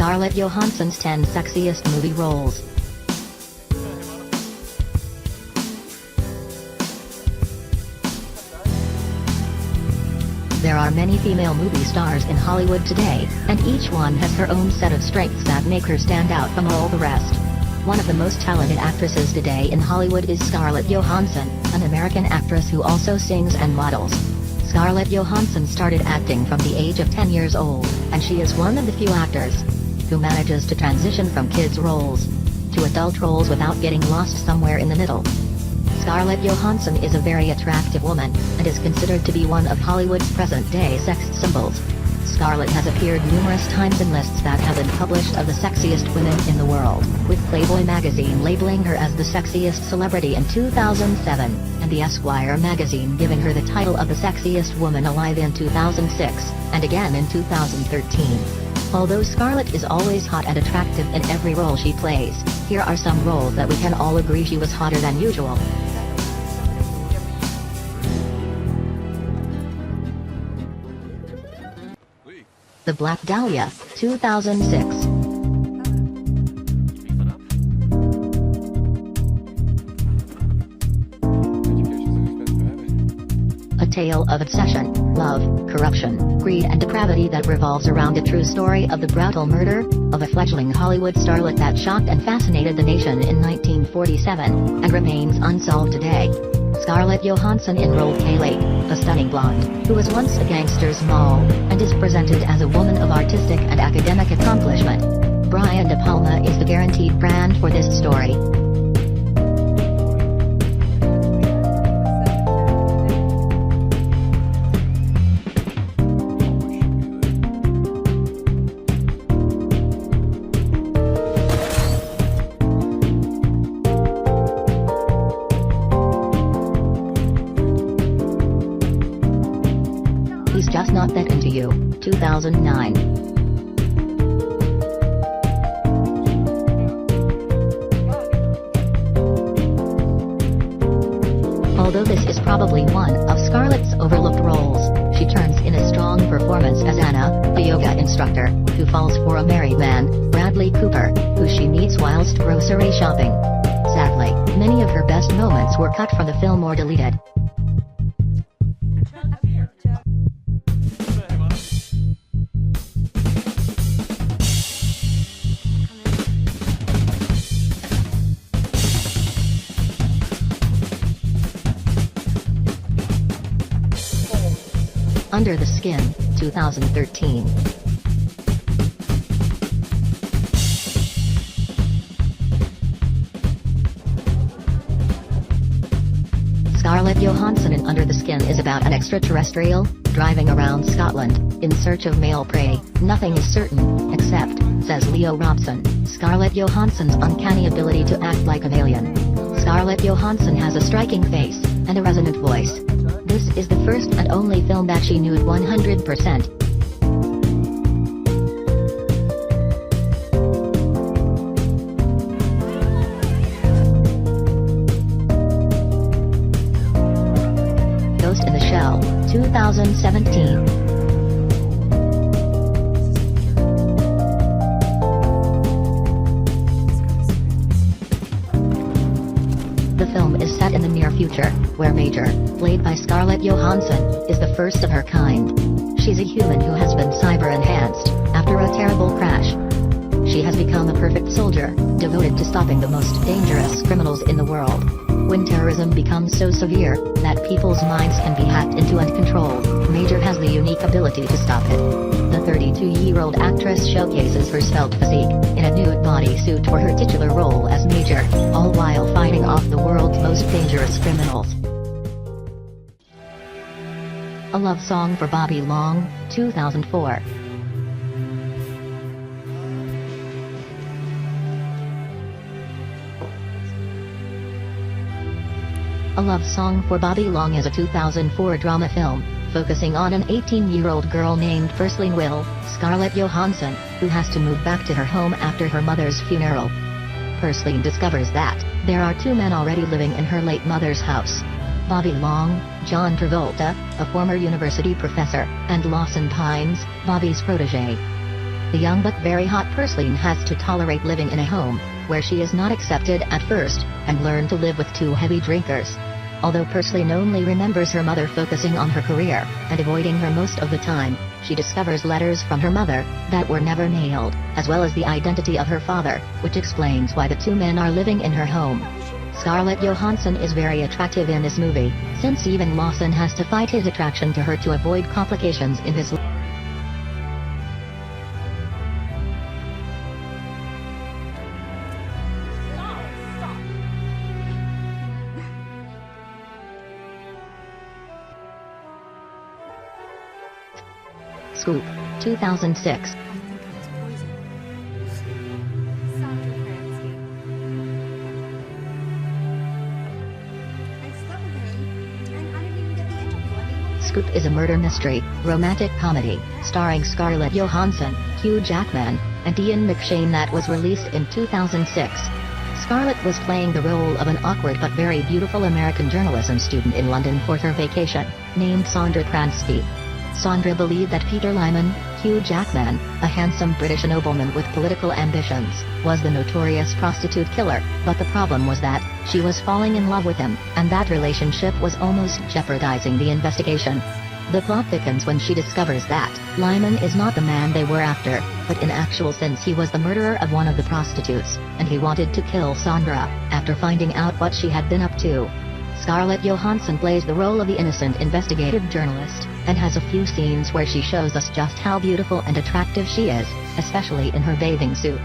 Scarlett Johansson's 10 sexiest movie roles. There are many female movie stars in Hollywood today, and each one has her own set of strengths that make her stand out from all the rest. One of the most talented actresses today in Hollywood is Scarlett Johansson, an American actress who also sings and models. Scarlett Johansson started acting from the age of 10 years old, and she is one of the few actors who manages to transition from kids' roles to adult roles without getting lost somewhere in the middle. Scarlett Johansson is a very attractive woman, and is considered to be one of Hollywood's present-day sex symbols. Scarlett has appeared numerous times in lists that have been published of the sexiest women in the world, with Playboy magazine labeling her as the sexiest celebrity in 2007, and the Esquire magazine giving her the title of the sexiest woman alive in 2006, and again in 2013. Although Scarlett is always hot and attractive in every role she plays, here are some roles that we can all agree she was hotter than usual. The Black Dahlia, 2006. A tale of obsession, love, corruption, greed and depravity that revolves around a true story of the brutal murder of a fledgling Hollywood starlet that shocked and fascinated the nation in 1947, and remains unsolved today. Scarlett Johansson enrolled Kaylee, a stunning blonde, who was once a gangster's moll, and is presented as a woman of artistic and academic accomplishment. Brian De Palma is the guaranteed brand for this story. He's Just Not That Into You, 2009. Although this is probably one of Scarlett's overlooked roles, she turns in a strong performance as Anna, the yoga instructor, who falls for a married man, Bradley Cooper, who she meets whilst grocery shopping. Sadly, many of her best moments were cut from the film or deleted. Under the Skin, 2013. Scarlett Johansson in Under the Skin is about an extraterrestrial driving around Scotland in search of male prey. Nothing is certain, except, says Leo Robson, Scarlett Johansson's uncanny ability to act like an alien. Scarlett Johansson has a striking face and a resonant voice. This is the first and only film that she nude 100%. Ghost in the Shell, 2017. The film is set in the near future, where Major, played by Scarlett Johansson, is the first of her kind. She's a human who has been cyber-enhanced after a terrible crash. She has become a perfect soldier, devoted to stopping the most dangerous criminals in the world. When terrorism becomes so severe that people's minds can be hacked into and controlled, Major has the unique ability to stop it. The 32-year-old actress showcases her svelte physique in a nude bodysuit for her titular role as Major, all while fighting off the world's most dangerous criminals. A Love Song for Bobby Long, 2004. A Love Song for Bobby Long is a 2004 drama film, focusing on an 18-year-old girl named Purslane Will, Scarlett Johansson, who has to move back to her home after her mother's funeral. Purslane discovers that there are two men already living in her late mother's house. Bobby Long, John Travolta, a former university professor, and Lawson Pines, Bobby's protege. The young but very hot Purslane has to tolerate living in a home where she is not accepted at first, and learn to live with two heavy drinkers. Although Purslane only remembers her mother focusing on her career and avoiding her most of the time, she discovers letters from her mother that were never mailed, as well as the identity of her father, which explains why the two men are living in her home. Scarlett Johansson is very attractive in this movie, since even Lawson has to fight his attraction to her to avoid complications in his life. Scoop, 2006. Scoop is a murder mystery, romantic comedy, starring Scarlett Johansson, Hugh Jackman, and Ian McShane that was released in 2006. Scarlett was playing the role of an awkward but very beautiful American journalism student in London for her vacation, named Sandra Kransky. Sandra believed that Peter Lyman, Hugh Jackman, a handsome British nobleman with political ambitions, was the notorious prostitute killer, but the problem was that she was falling in love with him, and that relationship was almost jeopardizing the investigation. The plot thickens when she discovers that Lyman is not the man they were after, but in actual sense he was the murderer of one of the prostitutes, and he wanted to kill Sandra after finding out what she had been up to. Scarlett Johansson plays the role of the innocent investigative journalist, and has a few scenes where she shows us just how beautiful and attractive she is, especially in her bathing suit.